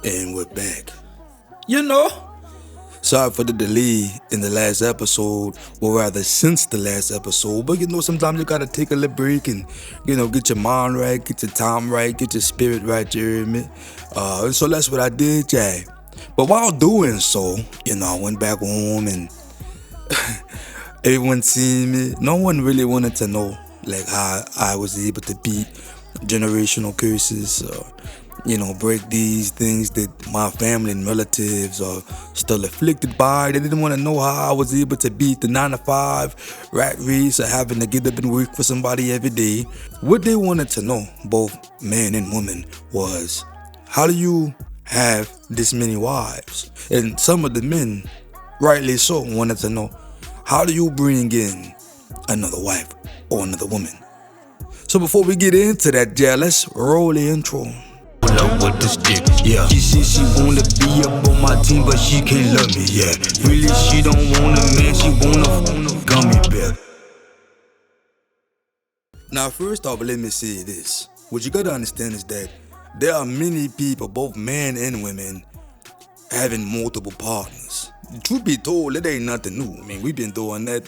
And we're back. You know, sorry for the delay in the last episode, or rather since the last episode. But sometimes you gotta take a little break and get your mind right, get your time right, get your spirit right. You hear me? And so that's what I did, yeah. But while doing so, I went back home and everyone seen me. No one really wanted to know like how I was able to beat generational curses or break these things that my family and relatives are still afflicted by. They didn't want to know how I was able to beat the 9 to 5 rat race or having to get up and work for somebody every day. What they wanted to know, both men and women, was how do you have this many wives? And some of the men, rightly so, wanted to know how do you bring in another wife or another woman? So before we get into that, let's roll the intro. Up with the stick, yeah. She said she wanna be up on my team, but she can't love me, yeah. Really, she don't want a man, she want a gummy bear. Now, first off, let me say this. What you gotta understand is that there are many people, both men and women, having multiple partners. Truth be told, it ain't nothing new. I mean, we've been doing that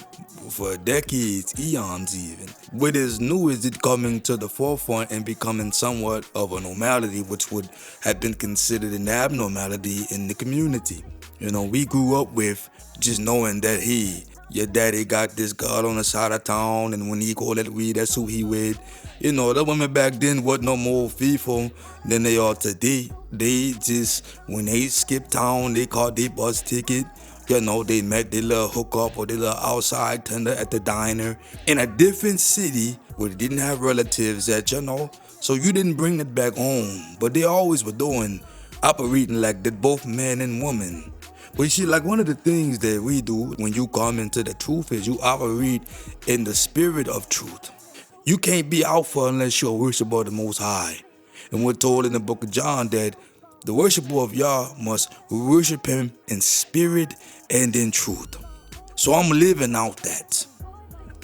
for decades, eons even. What is new is it coming to the forefront and becoming somewhat of a normality, which would have been considered an abnormality in the community. We grew up with just knowing that, hey, your daddy got this girl on the side of town, and when he called that weed, that's who he with. The women back then wasn't no more faithful than they are today. They just, when they skipped town, they caught their bus ticket. They met their little hookup or their little outside tender at the diner in a different city where they didn't have relatives at, so you didn't bring it back home. But they always were operating like that, both man and woman. But you see, like one of the things that we do when you come into the truth is you operate in the spirit of truth. You can't be alpha unless you're a worshiper of the Most High. And we're told in the book of John that the worshiper of Yah must worship him in spirit and in truth. So I'm living out that.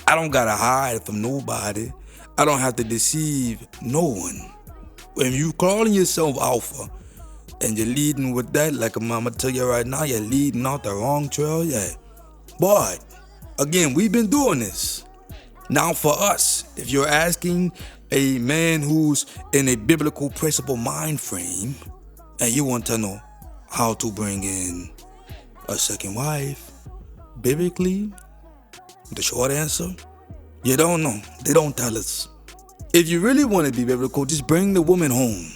I don't gotta hide from nobody. I don't have to deceive no one. When you calling yourself alpha and you're leading with that, like I'm gonna tell you right now, you're leading out the wrong trail, yeah. But again, we've been doing this. Now for us, if you're asking a man who's in a biblical principle mind frame and you want to know how to bring in a second wife, biblically, the short answer, you don't know. They don't tell us. If you really want to be biblical, just bring the woman home.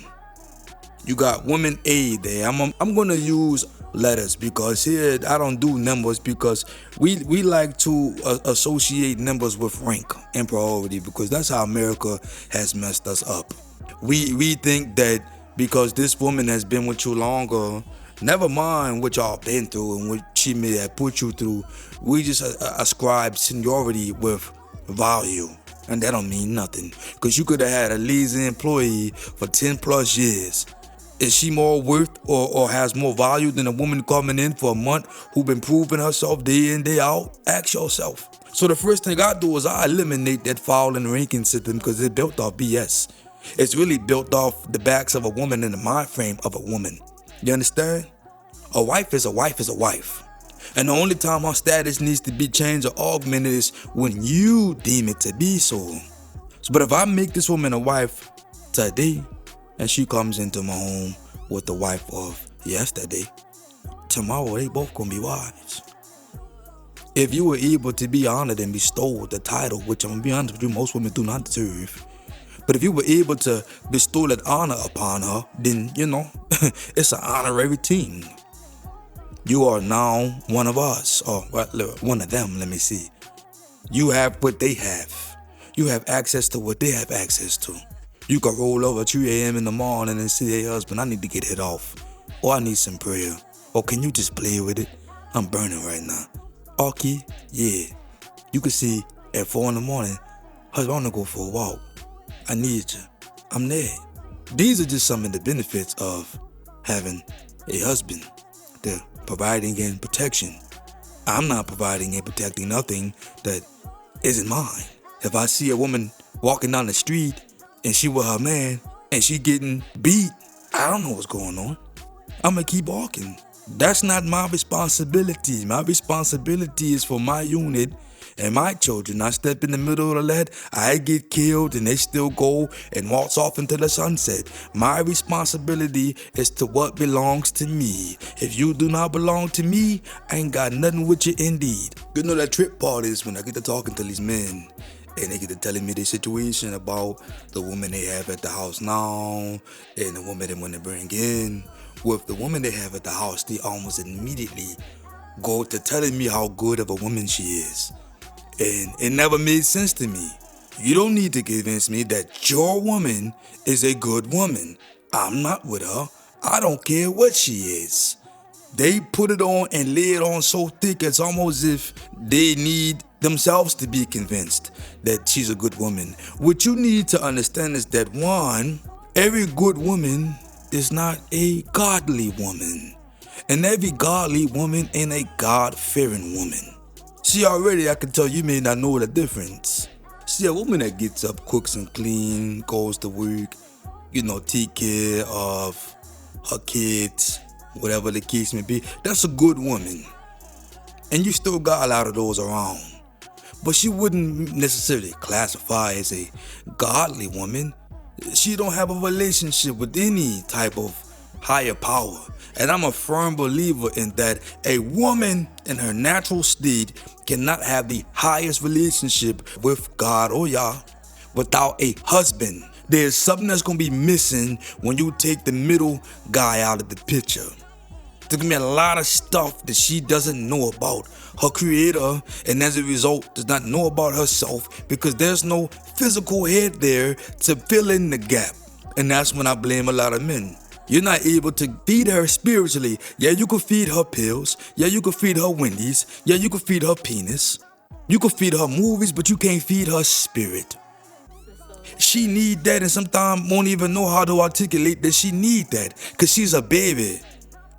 You got woman A there. I'm going to use letters because here I don't do numbers because we like to associate numbers with rank and priority because that's how America has messed us up. We think that because this woman has been with you longer, never mind what y'all been through and what she may have put you through, we just ascribe seniority with value. And that don't mean nothing because you could have had a lazy employee for 10 plus years. Is she more worth or has more value than a woman coming in for a month who been proving herself day in, day out? Ask yourself. So the first thing I do is I eliminate that foul and ranking system because it's built off BS. It's really built off the backs of a woman and the mind frame of a woman. You understand? A wife is a wife is a wife. And the only time her status needs to be changed or augmented is when you deem it to be so. But if I make this woman a wife today, and she comes into my home with the wife of yesterday, tomorrow they both gonna be wives. If you were able to be honored and bestowed the title, which I'm gonna be honest with you, most women do not deserve, but if you were able to bestow that honor upon her, then it's an honorary thing. You are now one of us, or one of them, let me see. You have what they have. You have access to what they have access to. You can roll over 3 a.m. in the morning and say, hey husband, I need to get it off. Or I need some prayer. Or can you just play with it? I'm burning right now. Okay, yeah. You can see at 4 in the morning, husband, I want to go for a walk. I need you. I'm there. These are just some of the benefits of having a husband. They're providing and protection. I'm not providing and protecting nothing that isn't mine. If I see a woman walking down the street and she with her man and she getting beat, I don't know what's going on. I'ma keep walking. That's not my responsibility. My responsibility is for my unit and my children. I step in the middle of that, I get killed, and they still go and waltz off into the sunset. My responsibility is to what belongs to me. If you do not belong to me, I ain't got nothing with you indeed. You know that trip part is when I get to talking to these men and they get to telling me their situation about the woman they have at the house now and the woman they want to bring in. With the woman they have at the house, they almost immediately go to telling me how good of a woman she is. And it never made sense to me. You don't need to convince me that your woman is a good woman. I'm not with her. I don't care what she is. They put it on and lay it on so thick it's almost as if they need themselves to be convinced that she's a good woman. What you need to understand is that one, every good woman is not a godly woman. And every godly woman ain't a God-fearing woman. See, already I can tell you may not know the difference. See, a woman that gets up, cooks and clean, goes to work, take care of her kids, whatever the case may be, that's a good woman. And you still got a lot of those around. But she wouldn't necessarily classify as a godly woman. She don't have a relationship with any type of higher power. And I'm a firm believer in that a woman in her natural state cannot have the highest relationship with God or Yah without a husband. There's something that's going to be missing when you take the middle guy out of the picture. There's going to be a lot of stuff that she doesn't know about her creator, and as a result does not know about herself because there's no physical head there to fill in the gap. And that's when I blame a lot of men. You're not able to feed her spiritually. Yeah, you can feed her pills. Yeah, you can feed her Wendy's. Yeah, you can feed her penis. You can feed her movies, but you can't feed her spirit. She need that, and sometimes won't even know how to articulate that she need that because she's a baby.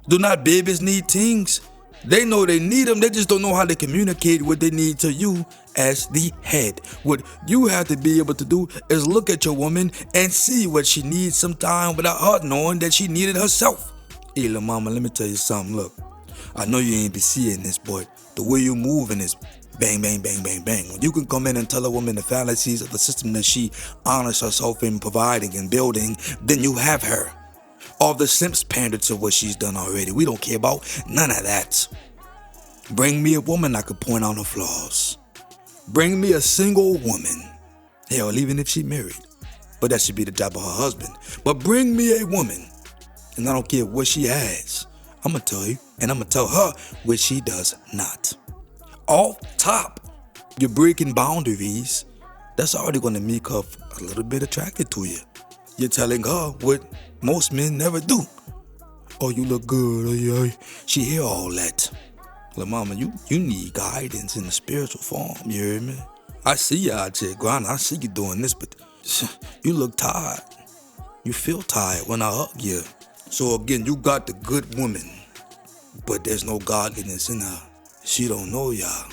Do not babies need things? They know they need them, they just don't know how to communicate what they need to you as the head. What you have to be able to do is look at your woman and see what she needs sometime without her knowing that she needed herself. Hey, little mama, let me tell you something. Look, I know you ain't be seeing this, but the way you moving is bang, bang, bang, bang, bang. When you can come in and tell a woman the fallacies of the system that she honors herself in providing and building, then you have her. All the simps pander to what she's done already. We don't care about none of that. Bring me a woman I could point out her flaws. Bring me a single woman. Hell, even if she married. But that should be the job of her husband. But bring me a woman, and I don't care what she has. I'm going to tell you, and I'm going to tell her what she does not. Off top, you're breaking boundaries. That's already going to make her a little bit attracted to you. You're telling her what most men never do. Oh, you look good. Oh, yeah. She hear all that. Well, mama, you need guidance in the spiritual form. You hear me? I see you out here grinding. I see you doing this, but you look tired. You feel tired when I hug you. So again, you got the good woman, but there's no godliness in her. She don't know y'all.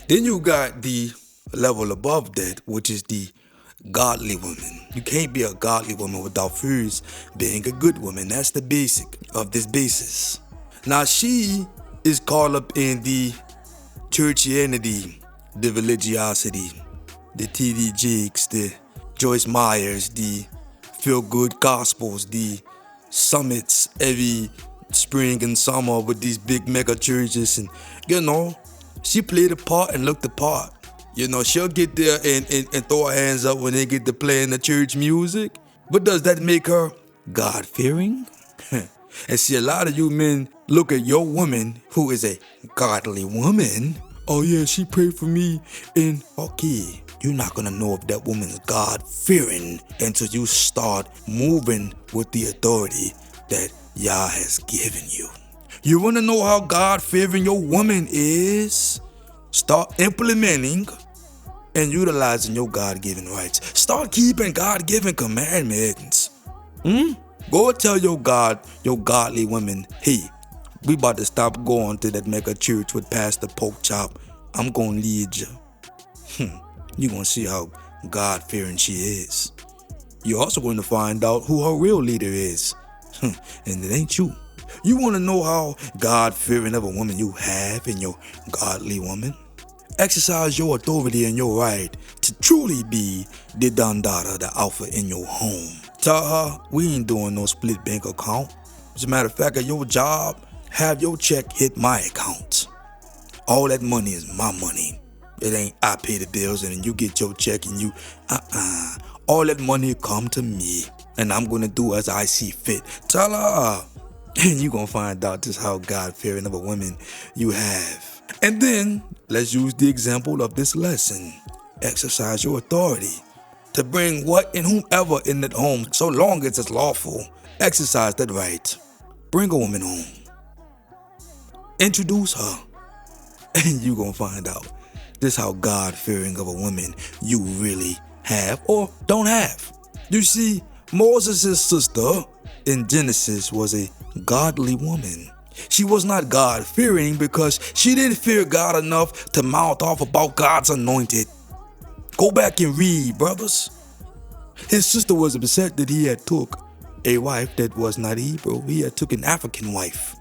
Then you got the level above that, which is the godly woman. You can't be a godly woman without first being a good woman. That's the basic of this basis. Now she is caught up in the churchianity, the religiosity, the TD Jakes, the Joyce Myers, the feel-good gospels, the summits every spring and summer with these big mega churches, and she played a part and looked the part. She'll get there and throw her hands up when they get to playing the church music. But does that make her God-fearing? And see, a lot of you men look at your woman, who is a godly woman. Oh yeah, she prayed for me. And okay, you're not gonna know if that woman's God-fearing until you start moving with the authority that Yah has given you. You wanna know how God-fearing your woman is? Start implementing and utilizing your God-given rights. Start keeping God-given commandments. Go tell your godly women, hey, we about to stop going to that mega church with Pastor Pork Chop. I'm gonna lead you. You're gonna see how God-fearing she is. You're also going to find out who her real leader is. And it ain't you. You want to know how God-fearing of a woman you have in your godly woman? Exercise your authority and your right to truly be the Dondada, the alpha in your home. Tell her we ain't doing no split bank account. As a matter of fact, at your job, have your check hit my account. All that money is my money. It ain't I pay the bills and then you get your check and you, all that money come to me and I'm gonna do as I see fit. Tell her, and you gonna find out just how God-fearing of a woman you have. And then, let's use the example of this lesson. Exercise your authority to bring what and whomever in that home, so long as it's lawful. Exercise that right. Bring a woman home. Introduce her. And you gonna find out just how God-fearing of a woman you really have or don't have. You see, Moses' sister in Genesis was a godly woman. She was not God-fearing because she didn't fear God enough to mouth off about God's anointed. Go back and read, brothers. His sister was upset that he had took a wife that was not Hebrew. He had took an African wife,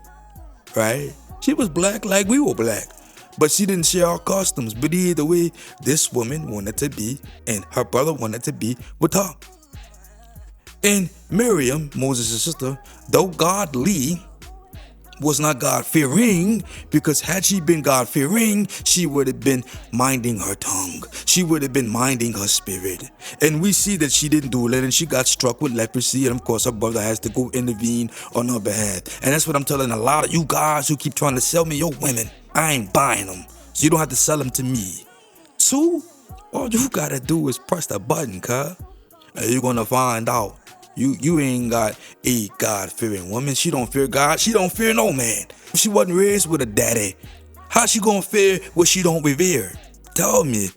right? She was black like we were black, but she didn't share our customs. But either way, this woman wanted to be, and her brother wanted to be with her. And Miriam, Moses' sister, though godly, was not God-fearing, because had she been God-fearing, she would have been minding her tongue. She would have been minding her spirit. And we see that she didn't do that, and she got struck with leprosy, and of course her brother has to go intervene on her behalf. And that's what I'm telling a lot of you guys who keep trying to sell me your women. I ain't buying them, so you don't have to sell them to me. 2, all you gotta do is press the button, cuz. And you're gonna find out. You ain't got a God-fearing woman. She don't fear God. She don't fear no man. She wasn't raised with a daddy. How she gonna fear what she don't revere? Tell me.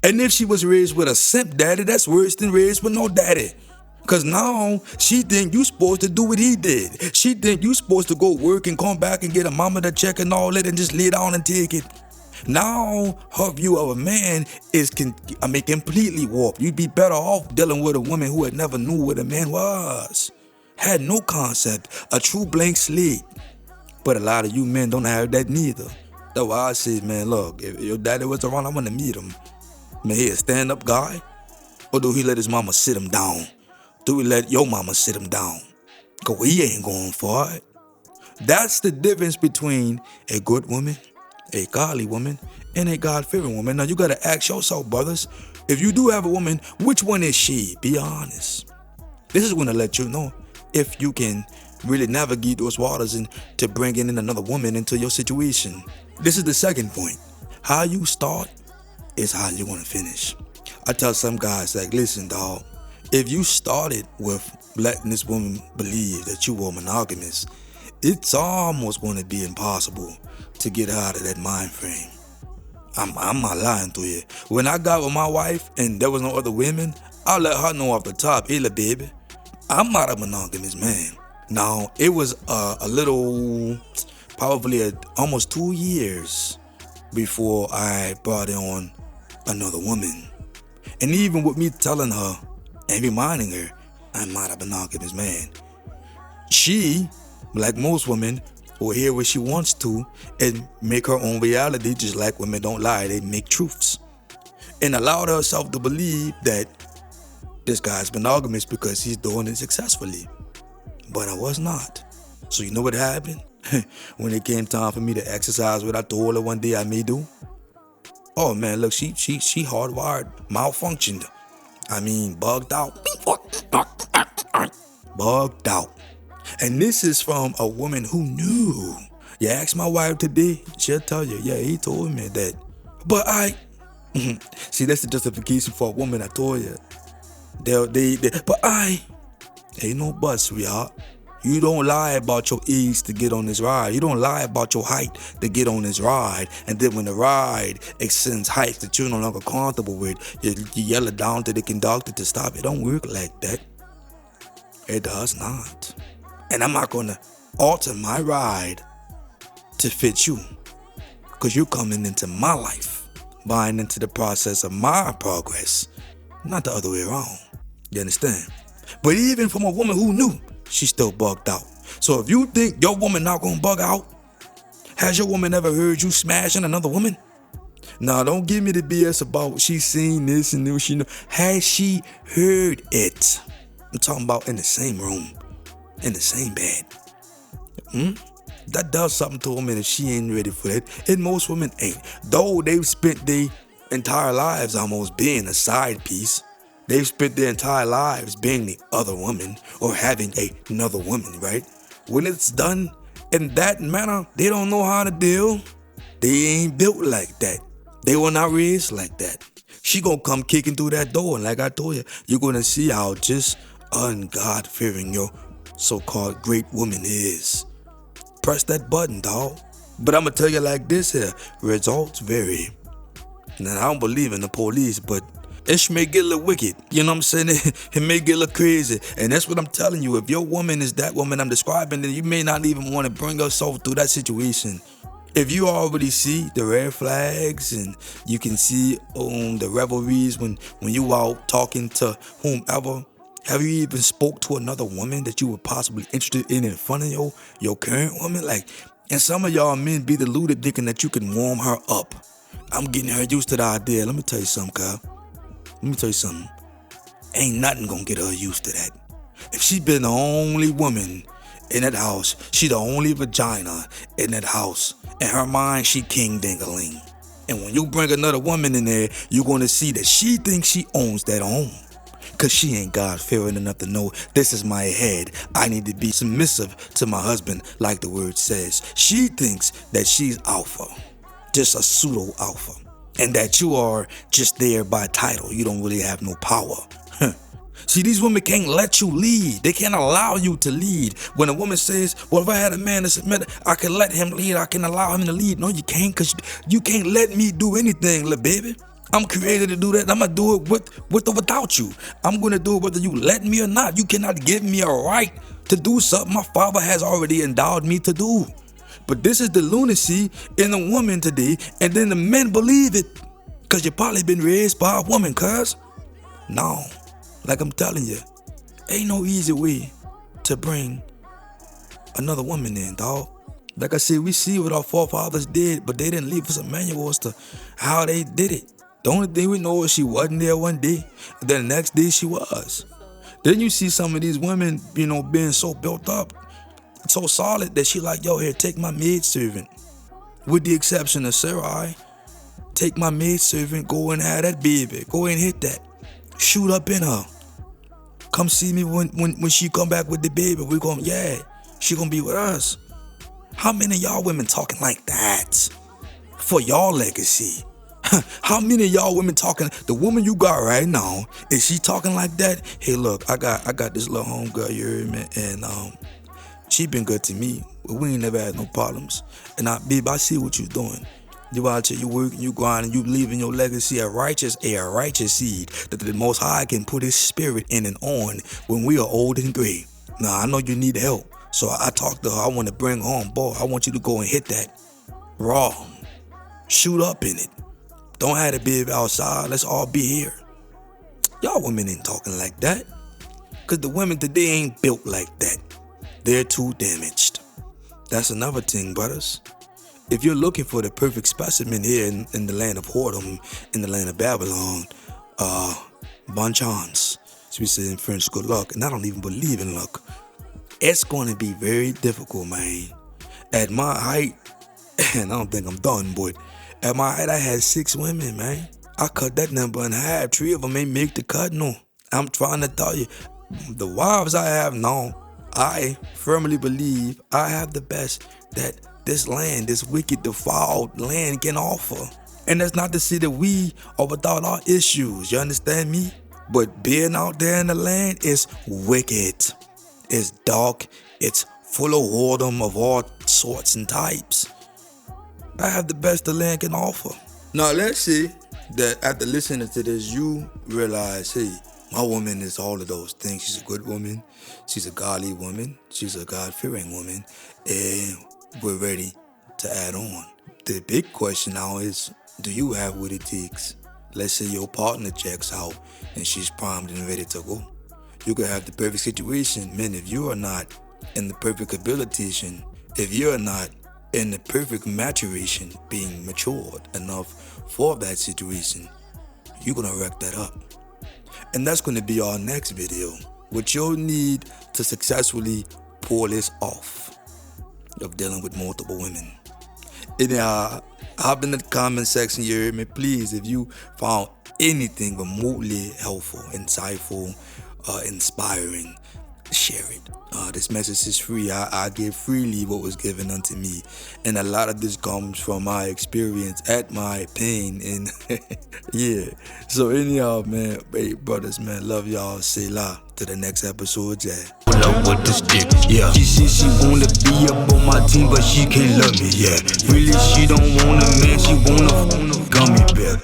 And if she was raised with a simp daddy, that's worse than raised with no daddy. Cause now she think you supposed to do what he did. She think you supposed to go work and come back and get a mama to check and all that and just lay down and take it. Now her view of a man is completely warped. You'd be better off dealing with a woman who had never knew what a man was, had no concept, a true blank slate. But a lot of you men don't have that neither. That's why I say, man, look, if your daddy was around, I want to meet him. Man, he a stand-up guy, or do he let his mama sit him down? Do he let your mama sit him down? Cause he ain't going for it. That's the difference between a good woman, a godly woman, and a God-fearing woman. Now you gotta ask yourself, brothers, if you do have a woman, which one is she? Be honest. This is gonna let you know if you can really navigate those waters and to bring in another woman into your situation. This is the second point. How you start is how you're gonna finish. I tell some guys, like, listen, dog, if you started with letting this woman believe that you were monogamous, it's almost gonna be impossible to get out of that mind frame. I'm not lying to you. When I got with my wife and there was no other women, I let her know off the top, hey, little baby, I'm not a monogamous man. Now, it was a little, probably almost 2 years before I brought on another woman. And even with me telling her and reminding her, I'm not a monogamous man, she, like most women, will hear what she wants to and make her own reality, just like women don't lie, they make truths. And allowed herself to believe that this guy's monogamous because he's doing it successfully. But I was not. So you know what happened? When it came time for me to exercise what I told her one day I may do? Oh man, look, she hardwired, malfunctioned. I mean, bugged out. Bugged out. And this is from a woman who knew. You ask my wife today, she'll tell you, yeah, he told me that. But see, that's the justification for a woman, I told you. Ain't no but, sweetheart. You don't lie about your age to get on this ride. You don't lie about your height to get on this ride. And then when the ride extends heights that you're no longer comfortable with, you yell it down to the conductor to stop. It don't work like that. It does not. And I'm not going to alter my ride to fit you. Because you're coming into my life, buying into the process of my progress, not the other way around. You understand? But even from a woman who knew, she still bugged out. So if you think your woman not gonna bug out, has your woman ever heard you smashing another woman? Now, don't give me the BS about she seen this and she know. Has she heard it? I'm talking about in the same room, in the same bed. That does something to a woman if she ain't ready for that. And most women ain't. Though they've spent their entire lives almost being a side piece. They've spent their entire lives being the other woman or having another woman, right? When it's done in that manner, they don't know how to deal. They ain't built like that. They were not raised like that. She gonna come kicking through that door, and like I told you, you're gonna see how just un-God-fearing your so-called great woman is. Press that button, dog. But I'm gonna tell you like this here, results vary. Now, I don't believe in the police, but it may get a little wicked. You know what I'm saying? It may get a little crazy. And that's what I'm telling you. If your woman is that woman I'm describing, then you may not even want to bring yourself through that situation. If you already see the red flags and you can see the revelries when you out talking to whomever, have you even spoke to another woman that you were possibly interested in front of your current woman? Like, and some of y'all men be deluded thinking that you can warm her up. I'm getting her used to the idea. Let me tell you something, Kyle. Let me tell you something. Ain't nothing gonna get her used to that. If she been the only woman in that house, she the only vagina in that house. In her mind, she king dingaling. And when you bring another woman in there, you're gonna see that she thinks she owns that home. Cause she ain't God-fearing enough to know this is my head. I need to be submissive to my husband, like the word says. She thinks that she's alpha, just a pseudo alpha. And that you are just there by title. You don't really have no power. See, these women can't let you lead. They can't allow you to lead. When a woman says, well, if I had a man to submit, I can let him lead. I can allow him to lead. No, you can't, because you can't let me do anything, little baby. I'm created to do that. I'm going to do it with or without you. I'm going to do it whether you let me or not. You cannot give me a right to do something my father has already endowed me to do. But this is the lunacy in a woman today, and then the men believe it. Because you probably been raised by a woman, cuz. No. Like I'm telling you, ain't no easy way to bring another woman in, dog. Like I said, we see what our forefathers did, but they didn't leave us a manual as to how they did it. The only thing we know is she wasn't there one day, and then the next day she was. Then you see some of these women, being so built up, so solid that she like, yo, here, take my maidservant. With the exception of Sarai, take my maidservant, go and have that baby, go and hit that. Shoot up in her. Come see me when she come back with the baby. We gon' she gonna be with us. How many of y'all women talking like that for y'all legacy? How many of y'all women talking? The woman you got right now, is she talking like that? Hey, look, I got this little homegirl, you heard me, and she been good to me. We ain't never had no problems. And babe, I see what you doing. You out here, you working, you grinding, you leaving your legacy a righteous seed that the Most High can put His Spirit in and on when we are old and gray. Now, I know you need help, so I talked to her. I want to bring her on board. I want you to go and hit that raw. Shoot up in it. Don't have to be outside. Let's all be here. Y'all women ain't talking like that. Because the women today ain't built like that. They're too damaged. That's another thing, brothers. If you're looking for the perfect specimen here in the land of whoredom, in the land of Babylon, bon chance. So we say in French, good luck. And I don't even believe in luck. It's going to be very difficult, man. At my height, and I don't think I'm done, but at my height, I had 6 women, man. I cut that number in half. 3 of them ain't make the cut, no. I'm trying to tell you, the wives I have now, I firmly believe I have the best that this land, this wicked, defiled land can offer. And that's not to say that we are without our issues, you understand me? But being out there in the land is wicked. It's dark. It's full of whoredom of all sorts and types. I have the best the land can offer. Now let's say that after listening to this, you realize, hey, my woman is all of those things. She's a good woman. She's a godly woman. She's a God-fearing woman. And we're ready to add on. The big question now is, do you have what it takes? Let's say your partner checks out and she's primed and ready to go. You could have the perfect situation. Man, if you are not in the perfect habilitation, if you're not in the perfect maturation, being matured enough for that situation, you're gonna wreck that up. And that's gonna be our next video, what you'll need to successfully pull this off of dealing with multiple women. Anyhow, hop in the comment section, you hear me? Please, if you found anything remotely helpful, insightful, inspiring, share it. This message is free. I give freely what was given unto me, and a lot of this comes from my experience at my pain. And yeah, so anyhow, man, hey brothers, man, love y'all. Say la to the next episode, yeah. Pull up with the stick, yeah. She said she wanna be up on my team, but she can't love me, yeah. Really, she don't want a man, she want a gummy bear.